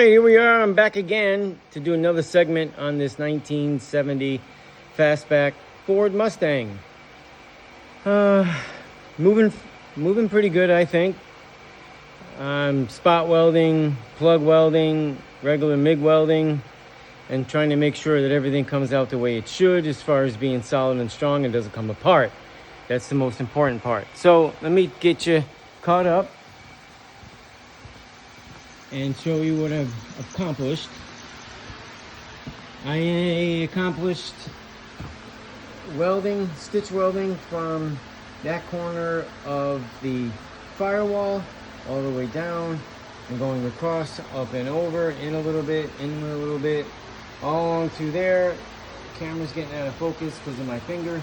right, here we are. I'm back again to do another segment on this 1970 fastback Ford Mustang. Moving pretty good, I think. Spot welding, plug welding, regular MIG welding, and trying to make sure that everything comes out the way it should as far as being solid and strong and doesn't come apart. That's the most important part. So let me get you caught up and show you what I've accomplished. I accomplished welding, stitch welding from that corner of the firewall all the way down and going across, up and over, in a little bit, in a little bit, all along through there. Camera's getting out of focus because of my finger,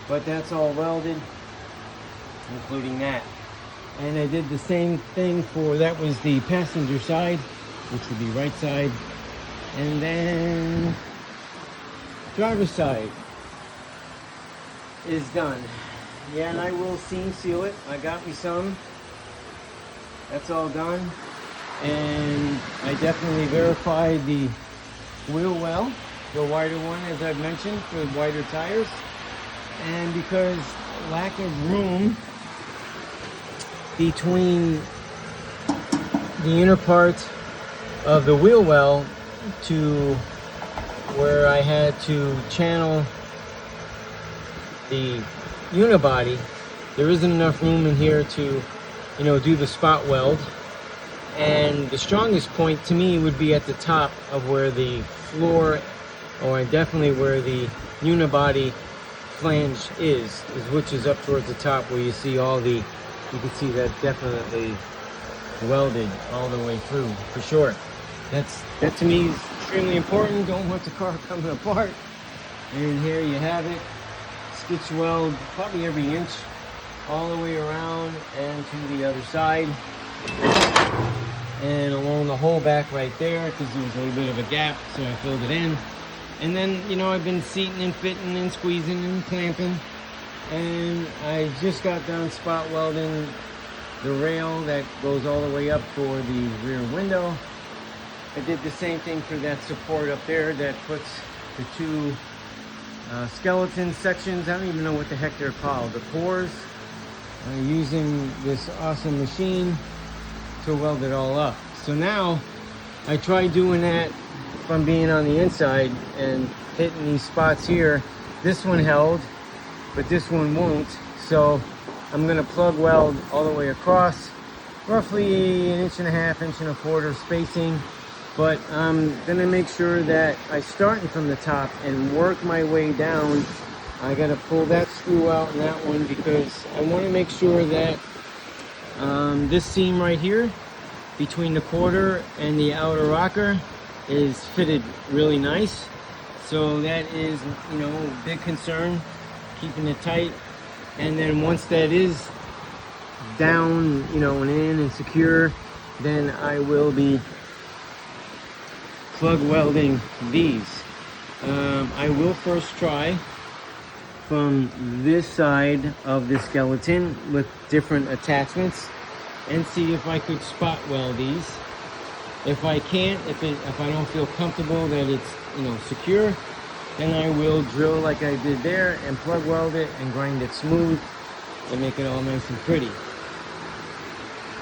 but that's all welded, including that. And I did the same thing for, that was the passenger side, which would be right side, and then driver's side is done. Yeah, and I will seam seal it. I got me some. That's all done. And I definitely verified the wheel well, the wider one, as I've mentioned, for wider tires. And because lack of room between the inner part of the wheel well to where I had to channel the unibody, there isn't enough room in here to, do the spot weld. And the strongest point to me would be at the top of where the floor, or definitely where the unibody flange is, which is up towards the top where you see all the, you can see that definitely welded all the way through, for sure. That to me is extremely important. Don't want the car coming apart. And here you have it. Stitch weld probably every inch all the way around and to the other side. And along the whole back right there, because there was a little bit of a gap, so I filled it in. And then, I've been seating and fitting and squeezing and clamping. And I just got done spot welding the rail that goes all the way up for the rear window. I did the same thing for that support up there that puts the two skeleton sections. I don't even know what the heck they're called. The cores. Using this awesome machine to weld it all up. So now I tried doing that from being on the inside and hitting these spots here. This one held, but this one won't. So I'm gonna plug weld all the way across, roughly 1.5 1.25 inch spacing. But I'm gonna make sure that I start from the top and work my way down. I gotta pull that screw out and that one because I wanna make sure that this seam right here between the quarter and the outer rocker is fitted really nice. So that is, a big concern, keeping it tight. And then once that is down, and in and secure, then I will be plug welding these. I will first try from this side of the skeleton with different attachments and see if I could spot weld these. If I can't, if I don't feel comfortable that it's secure, then I will drill like I did there and plug weld it and grind it smooth and make it all nice and pretty.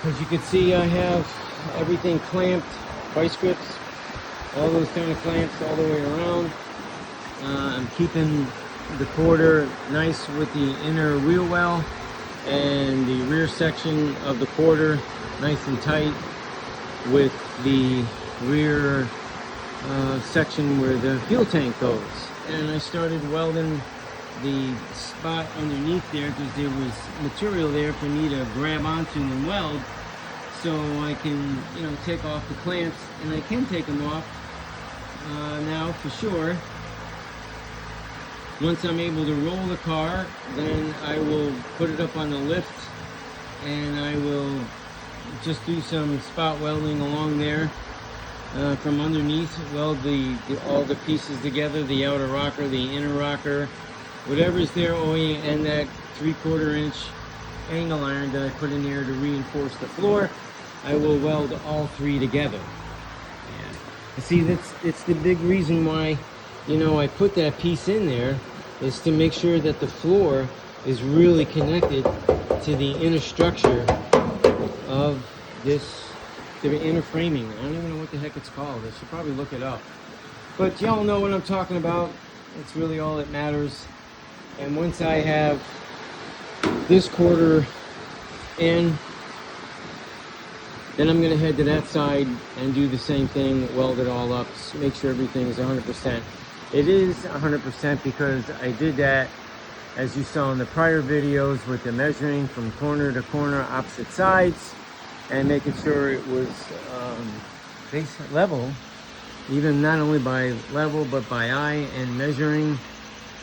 As you can see, I have everything clamped, vice grips, all those kind of clamps all the way around. I'm keeping the quarter nice with the inner wheel well and the rear section of the quarter nice and tight with the rear section where the fuel tank goes. And I started welding the spot underneath there because there was material there for me to grab onto and weld, so I can take off the clamps, and I can take them off now for sure. Once I'm able to roll the car, then I will put it up on the lift and I will just do some spot welding along there from underneath. Weld all the pieces together, the outer rocker, the inner rocker, whatever's there. Oh yeah, and that 3/4 inch angle iron that I put in there to reinforce the floor. I will weld all three together. See, it's the big reason why, you know, I put that piece in there, is to make sure that the floor is really connected to the inner structure of this, to the inner framing. I don't even know what the heck it's called. I should probably look it up. But y'all know what I'm talking about. It's really all that matters. And once I have this quarter in, then I'm gonna head to that side and do the same thing, weld it all up, make sure everything is 100%. It is 100% because I did that, as you saw in the prior videos, with the measuring from corner to corner, opposite sides, and making sure it was base level, even not only by level, but by eye, and measuring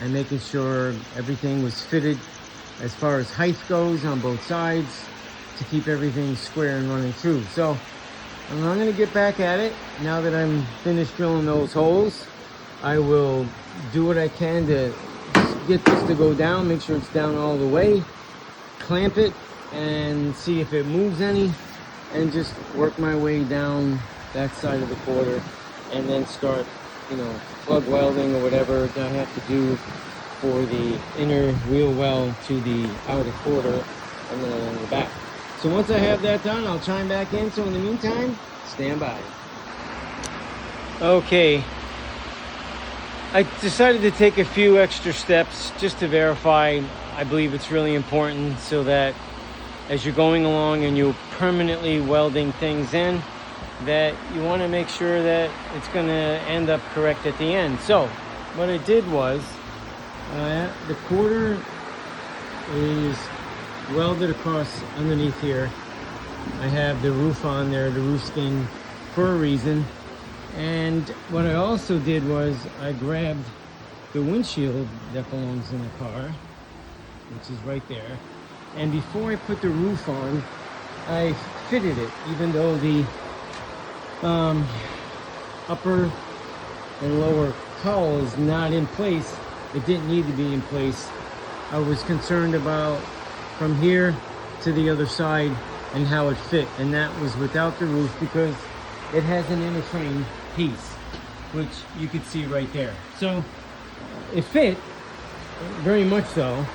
and making sure everything was fitted as far as height goes on both sides, to keep everything square and running true. So I'm gonna get back at it now that I'm finished drilling those holes. I will do what I can to get this to go down, make sure it's down all the way, clamp it and see if it moves any, and just work my way down that side of the quarter, and then start, you know, plug welding or whatever I have to do for the inner wheel well to the outer quarter and then along the back. So once I have that done, I'll chime back in. So in the meantime, stand by. Okay, I decided to take a few extra steps just to verify. I believe it's really important, so that as you're going along and you're permanently welding things in, that you want to make sure that it's going to end up correct at the end. So what I did was, the quarter is welded across underneath here. I have the roof on there, the roof skin, for a reason. And what I also did was I grabbed the windshield that belongs in the car, which is right there. And before I put the roof on, I fitted it, even though the upper and lower cowl is not in place. It didn't need to be in place. I was concerned about from here to the other side and how it fit, and that was without the roof, because it has an inner frame piece, which you could see right there. So it fit, very much so,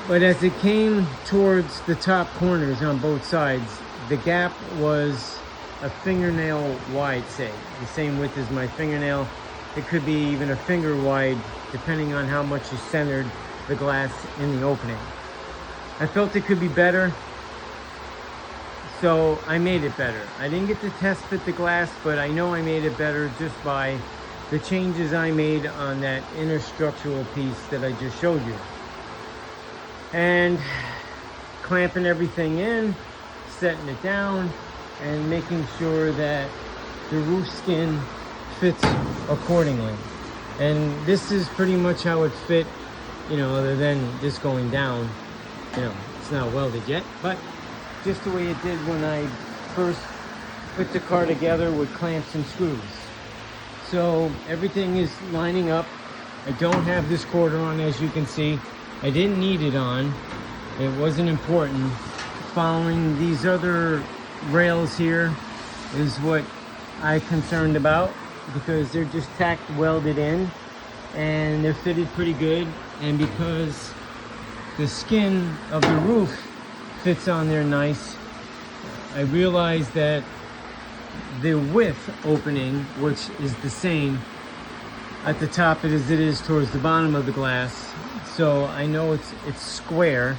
but as it came towards the top corners on both sides, the gap was a fingernail wide, say, the same width as my fingernail. It could be even a finger wide, depending on how much you centered the glass in the opening. I felt it could be better, so I made it better. I didn't get to test fit the glass, but I know I made it better just by the changes I made on that inner structural piece that I just showed you. And clamping everything in, setting it down, and making sure that the roof skin fits accordingly. And this is pretty much how it fit, you know, other than this going down. You know, it's not welded yet, but just the way it did when I first put the car together with clamps and screws. So everything is lining up. I don't have this quarter on, as you can see. I didn't need it on. It wasn't important. Following these other rails here is what I'm concerned about, because they're just tacked welded in and they're fitted pretty good. And because the skin of the roof fits on there nice, I realized that the width opening, which is the same at the top as it is towards the bottom of the glass, so I know it's square.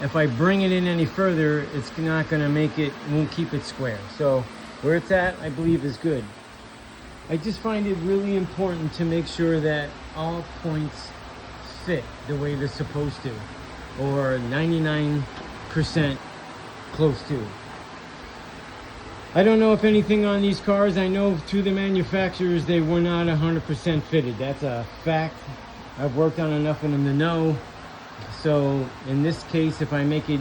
If I bring it in any further, it's not going to make it, won't keep it square. So where it's at, I believe, is good. I just find it really important to make sure that all points fit the way they're supposed to, or 99% close to. I don't know if anything on these cars, I know through the manufacturers they were not 100% fitted. That's a fact. I've worked on enough of them to know. So in this case, if I make it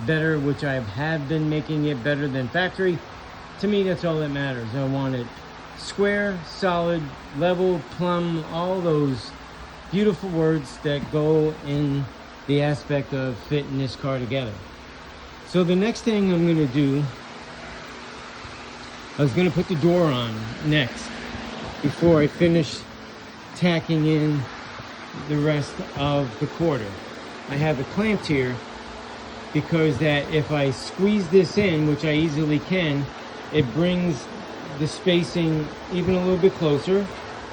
better, which I have been making it better than factory, to me that's all that matters. I want it square, solid, level, plumb, all those beautiful words that go in the aspect of fitting this car together. So the next thing I'm going to do I was gonna put the door on next before I finish tacking in the rest of the quarter. I have it clamped here because that if I squeeze this in, which I easily can, it brings the spacing even a little bit closer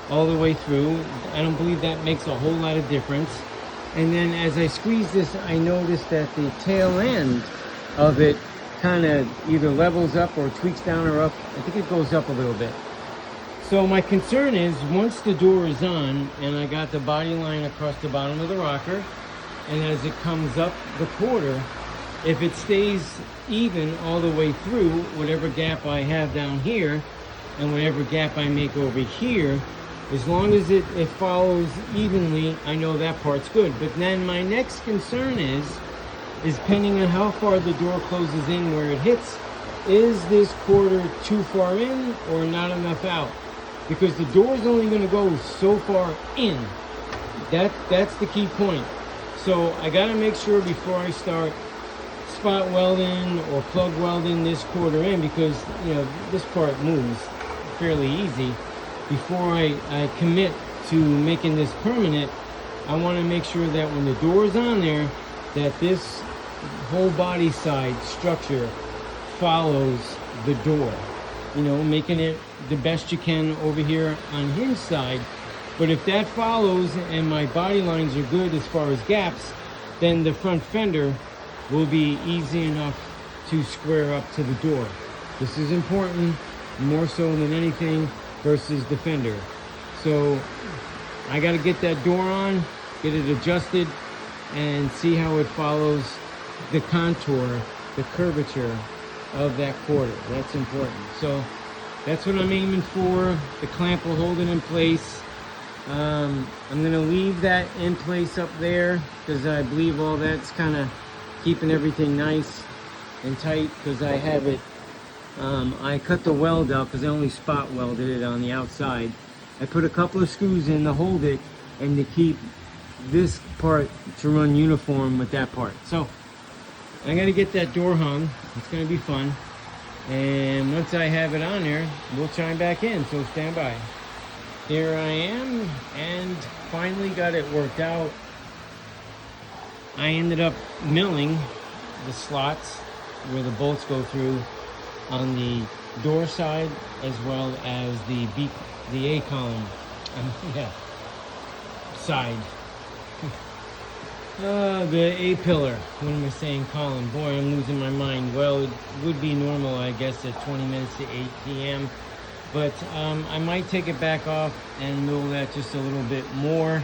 all the way through. I don't believe that makes a whole lot of difference. And then as I squeeze this, I notice that the tail end of it kind of either levels up or tweaks down or up. I think it goes up a little bit. So my concern is once the door is on and I got the body line across the bottom of the rocker, and as it comes up the quarter, if it stays even all the way through, whatever gap I have down here and whatever gap I make over here, as long as it follows evenly, I know that part's good. But then my next concern is depending on how far the door closes in where it hits, is this quarter too far in or not enough out? Because the door is only going to go so far in. That's the key point. So I got to make sure before I start spot welding or plug welding this quarter in, because you know this part moves fairly easy. Before I commit to making this permanent, I want to make sure that when the door is on there, that this whole body side structure follows the door. You know, making it the best you can over here on hinge side. But if that follows and my body lines are good as far as gaps, then the front fender will be easy enough to square up to the door. This is important, more so than anything, versus the fender. So I got to get that door on, get it adjusted, and see how it follows the contour, the curvature of that quarter. That's important. So that's what I'm aiming for. The clamp will hold it in place. I'm going to leave that in place up there because I believe all that's kind of keeping everything nice and tight, because I have it, I cut the weld out because I only spot welded it on the outside. I put a couple of screws in to hold it and to keep this part to run uniform with that part. So I got to get that door hung. It's going to be fun. And once I have it on there, we'll chime back in. So stand by. Here I am, and finally got it worked out. I ended up milling the slots where the bolts go through on the door side as well as the A column side. The A pillar. What am I saying? Column. Boy, I'm losing my mind. Well, it would be normal, I guess, at 20 minutes to 8 p.m. But I might take it back off and mill that just a little bit more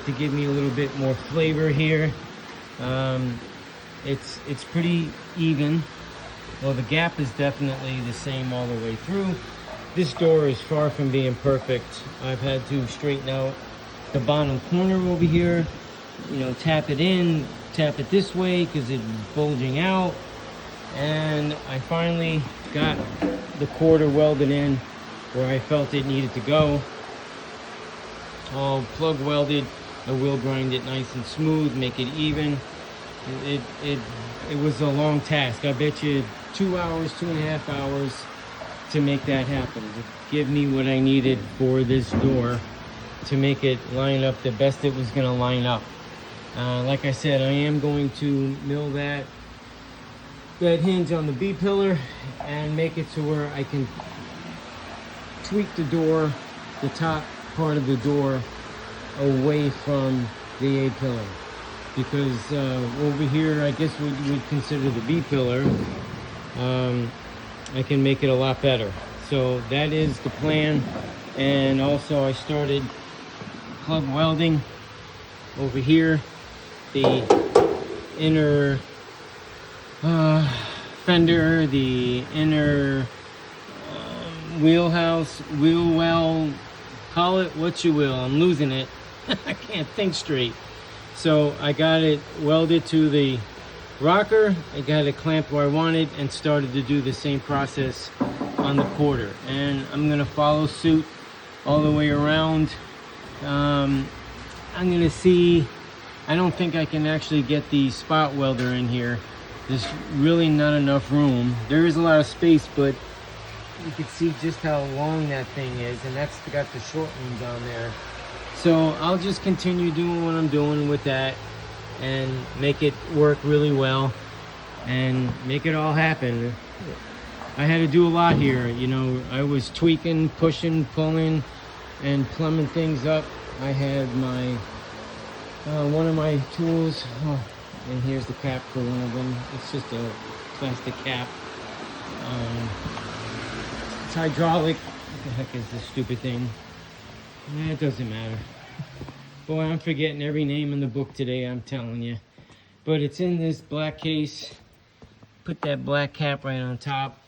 to give me a little bit more flavor here. It's pretty even. Well, the gap is definitely the same all the way through. This door is far from being perfect. I've had to straighten out the bottom corner over here. You know, tap it in, tap it this way because it's bulging out. And I finally got the quarter welded in where I felt it needed to go. All plug welded. I will grind it nice and smooth, make it even. It was a long task. I bet you 2 hours, 2.5 hours to make that happen, to give me what I needed for this door to make it line up the best it was going to line up. Like I said, I am going to mill that hinge on the B pillar and make it to where I can tweak the door, the top part of the door, away from the A pillar. Because over here, I guess we'd consider the B pillar, I can make it a lot better. So that is the plan. And also I started plug welding over here, the inner fender, the inner wheelhouse, wheel well, call it what you will. I'm losing it. I can't think straight. So I got it welded to the rocker. I got it clamped where I wanted and started to do the same process on the quarter. And I'm gonna follow suit all the way around. I'm gonna see, I don't think I can actually get the spot welder in here. There's really not enough room. There is a lot of space, but you can see just how long that thing is, and that's got the shortenings on there. So I'll just continue doing what I'm doing with that and make it work really well and make it all happen. I had to do a lot here, you know. I was tweaking, pushing, pulling, and plumbing things up. I had my one of my tools, and here's the cap for one of them. It's just a plastic cap. It's hydraulic. What the heck is this stupid thing? It doesn't matter. Boy, I'm forgetting every name in the book today, I'm telling you. But it's in this black case. Put that black cap right on top.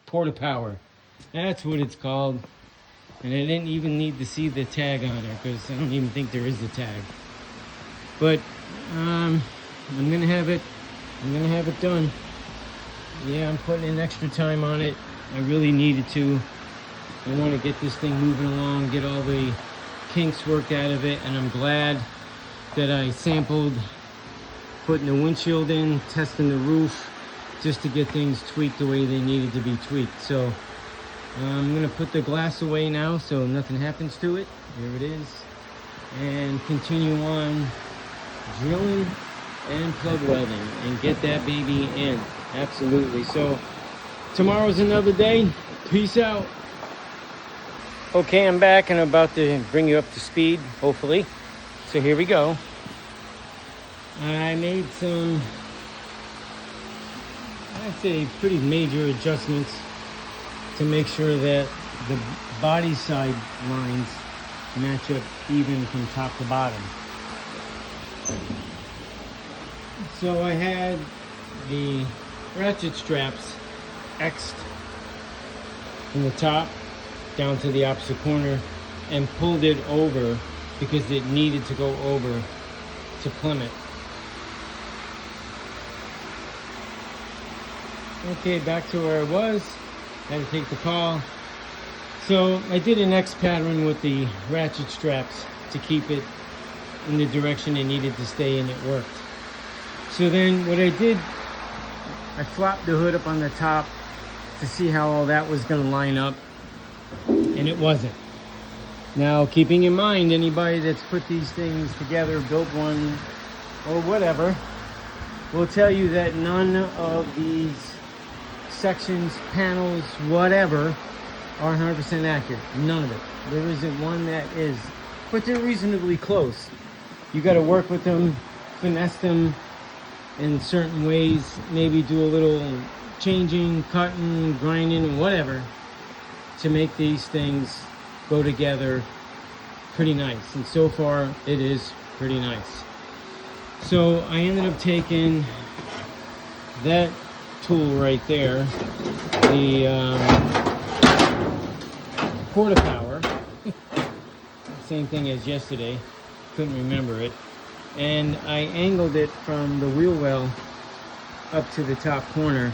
Porta-Power. That's what it's called. And I didn't even need to see the tag on it, because I don't even think there is a tag. But I'm gonna have it. I'm gonna have it done. Yeah, I'm putting in extra time on it. I really needed to. I want to get this thing moving along, get all the kinks worked out of it, and I'm glad that I sampled putting the windshield in, testing the roof, just to get things tweaked the way they needed to be tweaked. So I'm gonna put the glass away now so nothing happens to it. There it is. And continue on drilling and plug welding and get that baby in. Absolutely. So tomorrow's another day. Peace out. Okay, I'm back and about to bring you up to speed, hopefully. So here we go. I made some, I'd say, pretty major adjustments to make sure that the body side lines match up even from top to bottom. So I had the ratchet straps X'd from the top down to the opposite corner and pulled it over because it needed to go over to plummet. Okay, back to where I was. Had to take the call. So I did an X pattern with the ratchet straps to keep it in the direction it needed to stay, and it worked. So then what I did, I flopped the hood up on the top to see how all that was going to line up, and it wasn't. Now, keeping in mind, anybody that's put these things together, built one or whatever, will tell you that none of these sections, panels, whatever, are 100% accurate. None of it. There isn't one that is, but they're reasonably close. You got to work with them, finesse them in certain ways, maybe do a little changing, cutting, grinding, whatever, to make these things go together pretty nice. And so far, it is pretty nice. So I ended up taking that tool right there, the Porta-Power, same thing as yesterday, couldn't remember it, and I angled it from the wheel well up to the top corner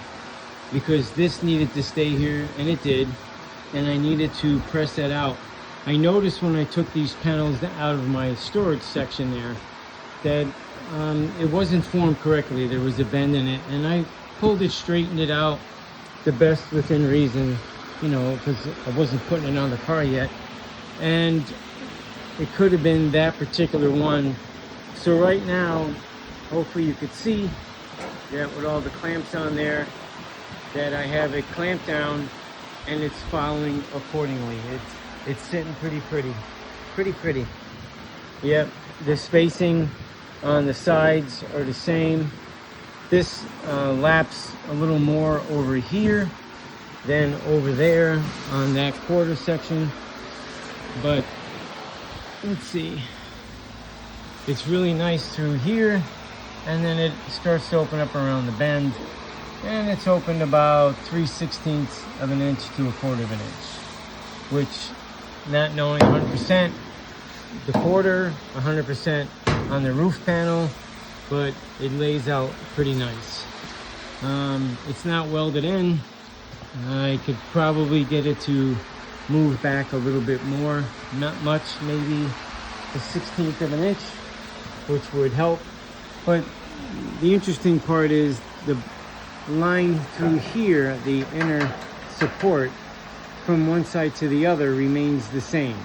because this needed to stay here, and it did, and I needed to press that out. I noticed when I took these panels out of my storage section there that it wasn't formed correctly. There was a bend in it, and I pulled it, straightened it out the best within reason, you know, because I wasn't putting it on the car yet, and it could have been that particular one. So right now, hopefully you could see that with all the clamps on there, that I have it clamped down and it's following accordingly. It's sitting pretty. Yep, the spacing on the sides are the same. This laps a little more over here than over there on that quarter section, but let's see, it's really nice through here, and then it starts to open up around the bend, and it's opened about 3/16 of an inch to 1/4 of an inch, which, not knowing 100%, the quarter 100% on the roof panel, but it lays out pretty nice. It's not welded in. I could probably get it to move back a little bit more, not much, maybe a 1/16 of an inch, which would help. But the interesting part is the line through here, the inner support, from one side to the other remains the same.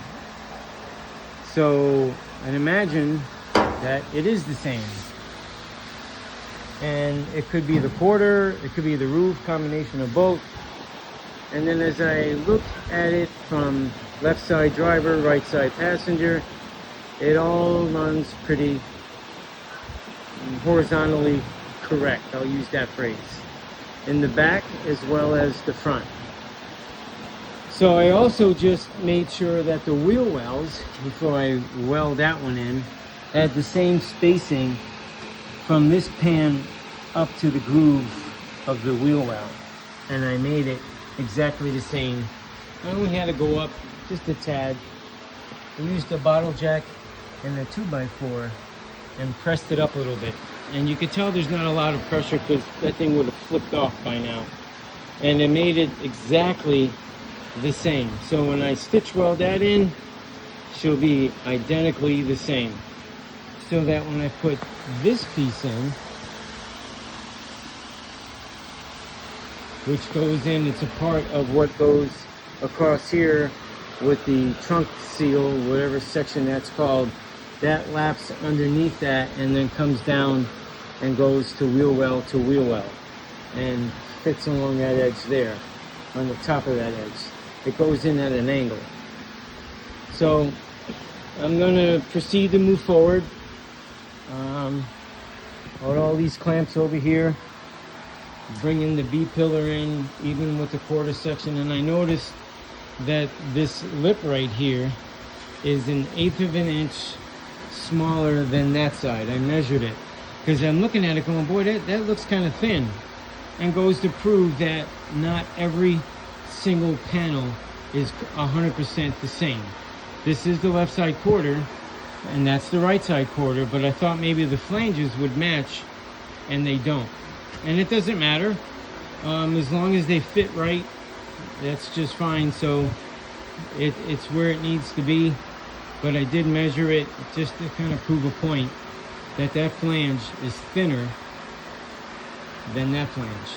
So I'd imagine that it is the same. And it could be the quarter, it could be the roof, combination of both. And then as I look at it from left side driver, right side passenger, it all runs pretty horizontally correct. I'll use that phrase. In the back as well as the front. So I also just made sure that the wheel wells, before I weld that one in, had the same spacing from this pan up to the groove of the wheel well. And I made it exactly the same. I only had to go up just a tad. I used a bottle jack and a 2x4 and pressed it up a little bit. And you could tell there's not a lot of pressure because that thing would have flipped off by now. And it made it exactly the same. So when I stitch weld that in, she'll be identically the same. So that when I put this piece in, which goes in, it's a part of what goes across here with the trunk seal, whatever section that's called, that laps underneath that and then comes down and goes to wheel well and fits along that edge there, on the top of that edge. It goes in at an angle. So I'm going to proceed to move forward. Got all these clamps over here, bringing the B-pillar in, even with the quarter section. And I noticed that this lip right here is 1/8 of an inch smaller than that side. I measured it because I'm looking at it going, boy, that looks kind of thin. And goes to prove that not every single panel is 100% the same. This is the left side quarter and that's the right side quarter, but I thought maybe the flanges would match and they don't. And it doesn't matter, as long as they fit right, that's just fine. So it's where it needs to be, but I did measure it just to kind of prove a point that that flange is thinner than that flange.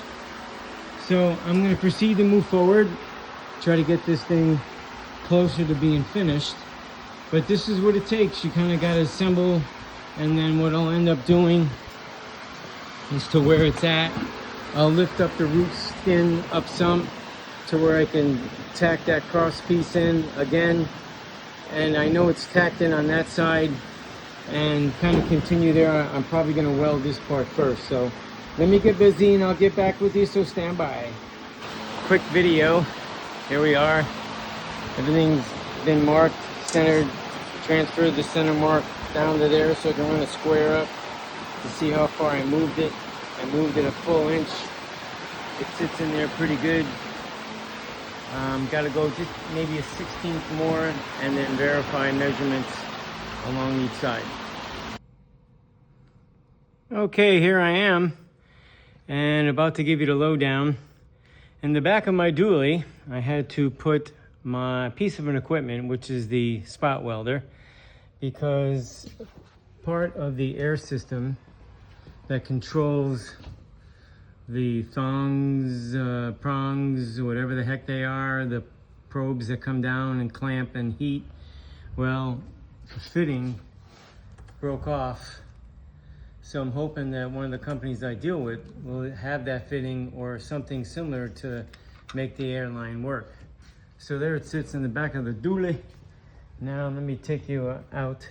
So I'm going to proceed to move forward, try to get this thing closer to being finished. But this is what it takes. You kind of got to assemble, and then what I'll end up doing is to where it's at, I'll lift up the root skin up some to where I can tack that cross piece in again. And I know it's tacked in on that side, and kind of continue there. I'm probably going to weld this part first. So let me get busy and I'll get back with you, so stand by. Quick video. Here we are. Everything's been marked, centered, transferred the center mark down to there so I can run a square up to see how far I moved it. I moved it a full inch. It sits in there pretty good. Got to go just maybe a 1/16 more and then verify measurements along each side. Okay, here I am and about to give you the lowdown. In the back of my dually, I had to put my piece of an equipment, which is the spot welder, because part of the air system that controls the thongs, prongs, whatever the heck they are, the probes that come down and clamp and heat, well, the fitting broke off. So I'm hoping that one of the companies I deal with will have that fitting or something similar to make the airline work. So there it sits in the back of the dually. Now let me take you out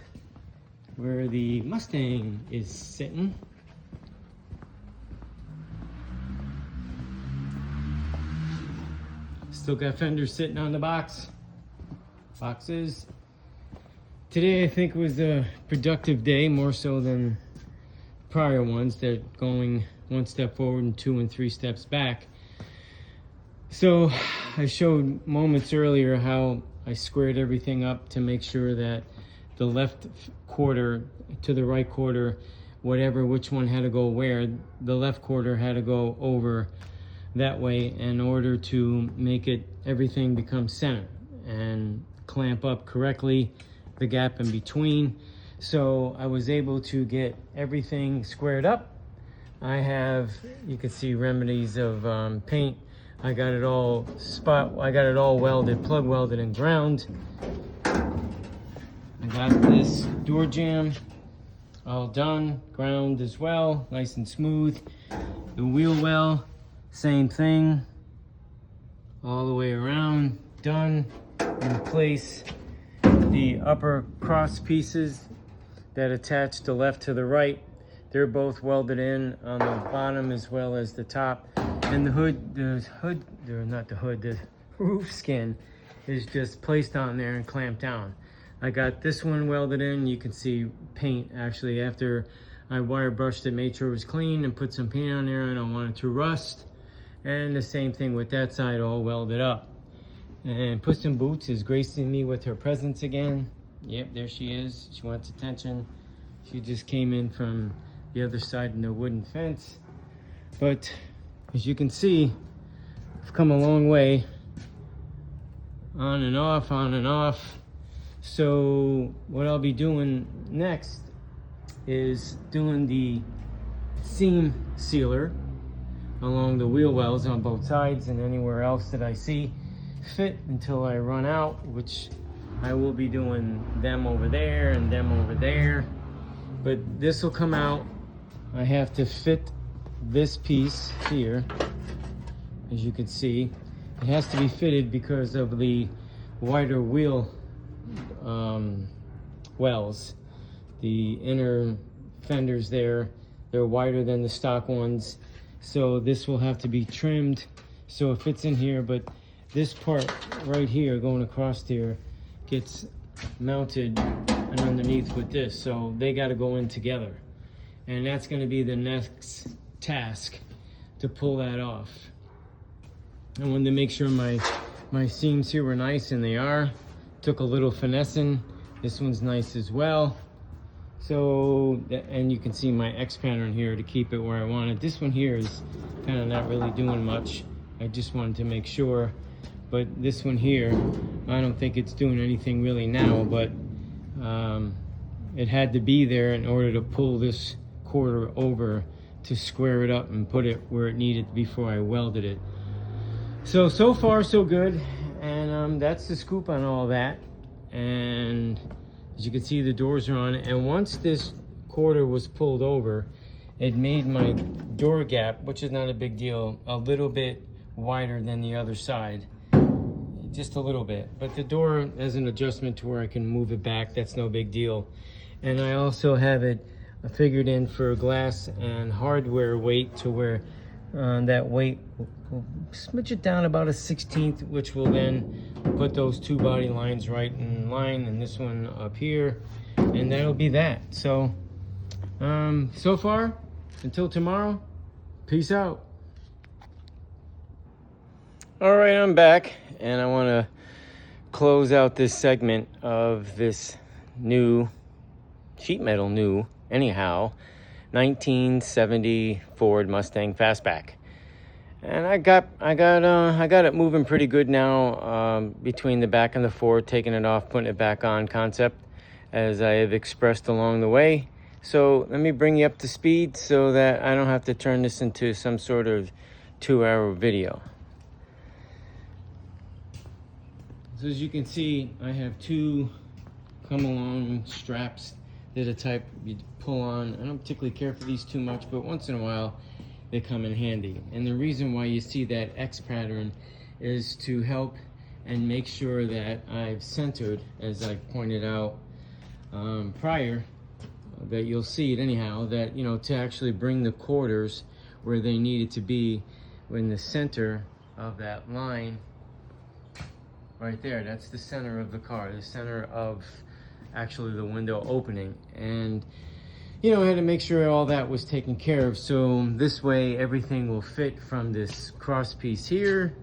where the Mustang is sitting. Still got fenders sitting on the boxes. Today I think was a productive day, more so than prior ones. They're going one step forward and 2 and 3 steps back. So I showed moments earlier how I squared everything up to make sure that the left quarter to the right quarter, which one had to go where, the left quarter had to go over that way in order to make everything become center and clamp up correctly, the gap in between. So I was able to get everything squared up. I have, you can see remedies of paint I got it all welded, plug welded and ground. I got this door jamb all done, ground as well, nice and smooth. The wheel well, same thing, all the way around, done, in place. The upper cross pieces that attach the left to the right, they're both welded in on the bottom as well as the top. And the roof skin is just placed on there and clamped down. I got this one welded in. You can see paint actually after I wire brushed it, made sure it was clean and put some paint on there. I don't want it to rust. And the same thing with that side, all welded up. And Puss in Boots is gracing me with her presence again. Yep, there she is. She wants attention. She just came in from the other side of the wooden fence. But as you can see, I've come a long way. On and off, on and off. So what I'll be doing next is doing the seam sealer along the wheel wells on both sides and anywhere else that I see fit until I run out, which I will be doing them over there and them over there. But this will come out. I have to fit this piece here. As you can see, it has to be fitted because of the wider wheel wells. The inner fenders there, they're wider than the stock ones. So this will have to be trimmed so it fits in here, but this part right here going across here gets mounted and underneath with this. So they got to go in together. And that's going to be the next task, to pull that off. I wanted to make sure my seams here were nice, and they are. Took a little finessing. This one's nice as well. So, and you can see my X pattern here to keep it where I want it. This one here is kind of not really doing much. I just wanted to make sure. But this one here, I don't think it's doing anything really now, but it had to be there in order to pull this quarter over to square it up and put it where it needed before I welded it. So far so good. And that's the scoop on all that. And as you can see, the doors are on. And once this quarter was pulled over, it made my door gap, which is not a big deal, a little bit wider than the other side. Just a little bit. But the door has an adjustment to where I can move it back. That's no big deal. And I also have it figured in for glass and hardware weight to where that weight will smidge it down about a 1/16, which will then put those two body lines right in line, and this one up here, and that'll be that. So so far, until tomorrow, peace out. All right, I'm back, and I want to close out this segment of this new sheet metal anyhow 1970 Ford Mustang Fastback, and I got it moving pretty good now, between the back and the forward, taking it off, putting it back on concept, as I have expressed along the way. So let me bring you up to speed so that I don't have to turn this into some sort of 2-hour video. So as you can see, I have two come along straps. They're the type you pull on. I don't particularly care for these too much, but once in a while they come in handy. And the reason why you see that X pattern is to help and make sure that I've centered, as I pointed out prior, that you'll see it anyhow, that, you know, to actually bring the quarters where they needed to be in the center of that line right there. That's the center of the car, the center of actually the window opening. And you know, I had to make sure all that was taken care of, so this way everything will fit from this cross piece here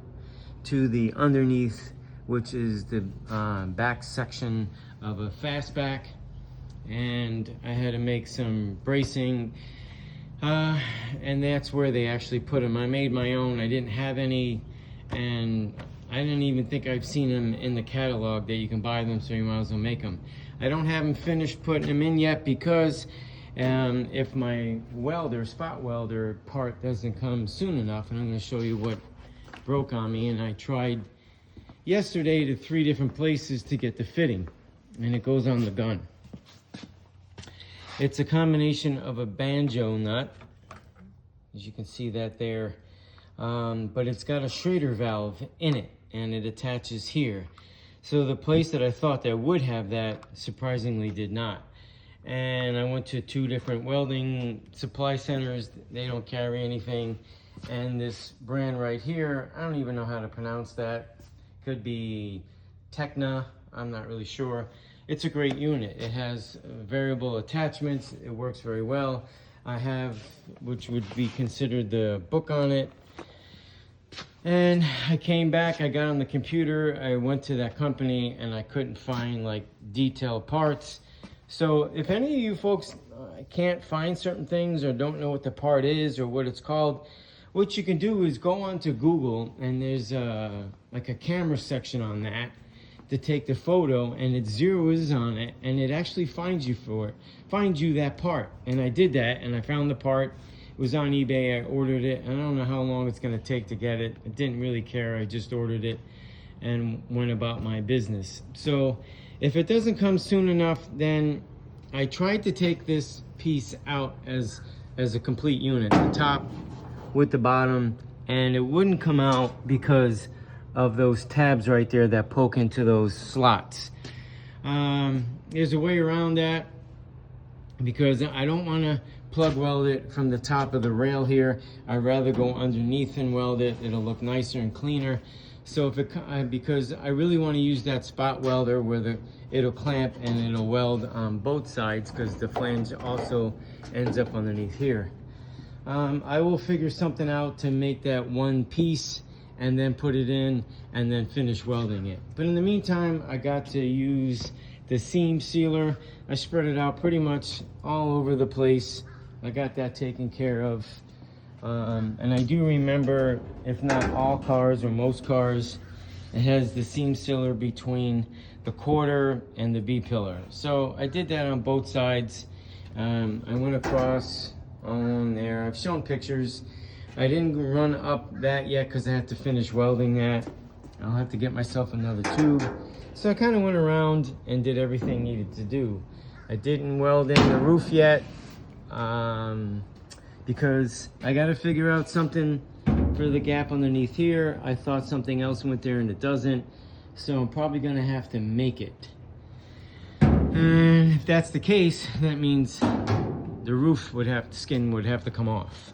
to the underneath, which is the back section of a fastback. And I had to make some bracing, and that's where they actually put them. I made my own. I didn't have any, and I didn't even think I've seen them in the catalog that you can buy them, so you might as well make them. I don't have them finished putting them in yet because if my welder, spot welder part doesn't come soon enough, and I'm going to show you what broke on me, and I tried yesterday to 3 different places to get the fitting, and it goes on the gun. It's a combination of a banjo nut, as you can see that there, but it's got a Schrader valve in it, and it attaches here. So the place that I thought that would have that surprisingly did not. And I went to 2 different welding supply centers. They don't carry anything. And this brand right here, I don't even know how to pronounce that. Could be Tecna, I'm not really sure. It's a great unit. It has variable attachments. It works very well. I have, which would be considered the book on it. And I came back, I got on the computer, I went to that company, and I couldn't find like detailed parts. So if any of you folks can't find certain things or don't know what the part is or what it's called, what you can do is go onto Google, and there's like a camera section on that to take the photo, and it zeroes on it, and it actually finds you that part. And I did that, and I found the part. It was on eBay. I ordered it. I don't know how long it's going to take to get it. I didn't really care. I just ordered it and went about my business. So if it doesn't come soon enough, then I tried to take this piece out as a complete unit, the top with the bottom, and it wouldn't come out because of those tabs right there that poke into those slots. There's a way around that, because I don't want to plug weld it from the top of the rail here. I'd rather go underneath and weld it. It'll look nicer and cleaner. So if it, because I really want to use that spot welder where it'll clamp and it'll weld on both sides, because the flange also ends up underneath here. I will figure something out to make that one piece and then put it in and then finish welding it. But in the meantime, I got to use the seam sealer. I spread it out pretty much all over the place. I got that taken care of. And I do remember, if not all cars or most cars, it has the seam sealer between the quarter and the B-pillar. So I did that on both sides. I went across on there. I've shown pictures. I didn't run up that yet because I have to finish welding that. I'll have to get myself another tube. So I kind of went around and did everything needed to do. I didn't weld in the roof yet because I got to figure out something for the gap underneath here. I thought something else went there and it doesn't. So I'm probably going to have to make it. And if that's the case, that means the roof skin would have to come off.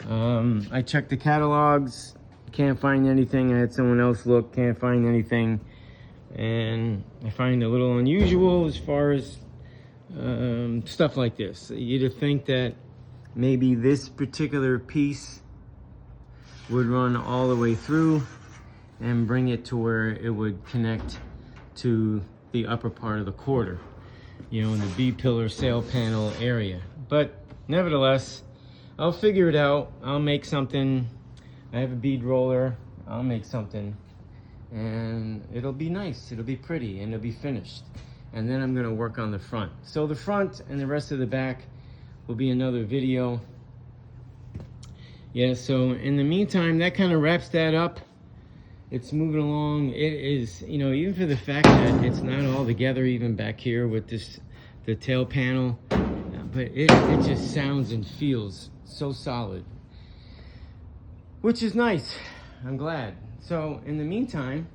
I checked the catalogs, can't find anything. I had someone else look, can't find anything. And I find it a little unusual as far as stuff like this. You'd think that maybe this particular piece would run all the way through and bring it to where it would connect to the upper part of the quarter, you know, in the B-pillar sail panel area. But nevertheless, I'll figure it out. I'll make something. I have a bead roller. I'll make something, and it'll be nice. It'll be pretty, and it'll be finished. And then I'm going to work on the front. So the front and the rest of the back will be another video. Yeah, so in the meantime, that kind of wraps that up. It's moving along. It is, you know, even for the fact that it's not all together even back here with the tail panel, but it just sounds and feels so solid, which is nice. I'm glad. So in the meantime,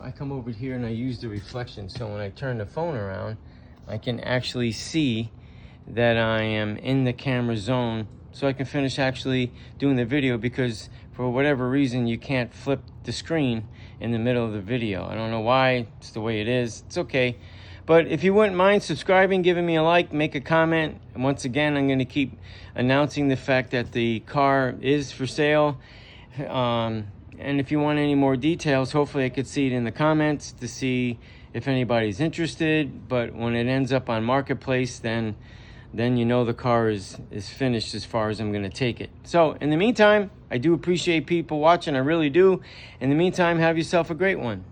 I come over here and I use the reflection, so when I turn the phone around, I can actually see that I am in the camera zone, so I can finish actually doing the video, because for whatever reason you can't flip the screen in the middle of the video. I don't know why. It's the way it is. It's okay. But if you wouldn't mind subscribing, giving me a like, make a comment. And once again, I'm going to keep announcing the fact that the car is for sale. And if you want any more details, hopefully I could see it in the comments to see if anybody's interested. But when it ends up on Marketplace, then you know the car is finished as far as I'm going to take it. So in the meantime, I do appreciate people watching. I really do. In the meantime, have yourself a great one.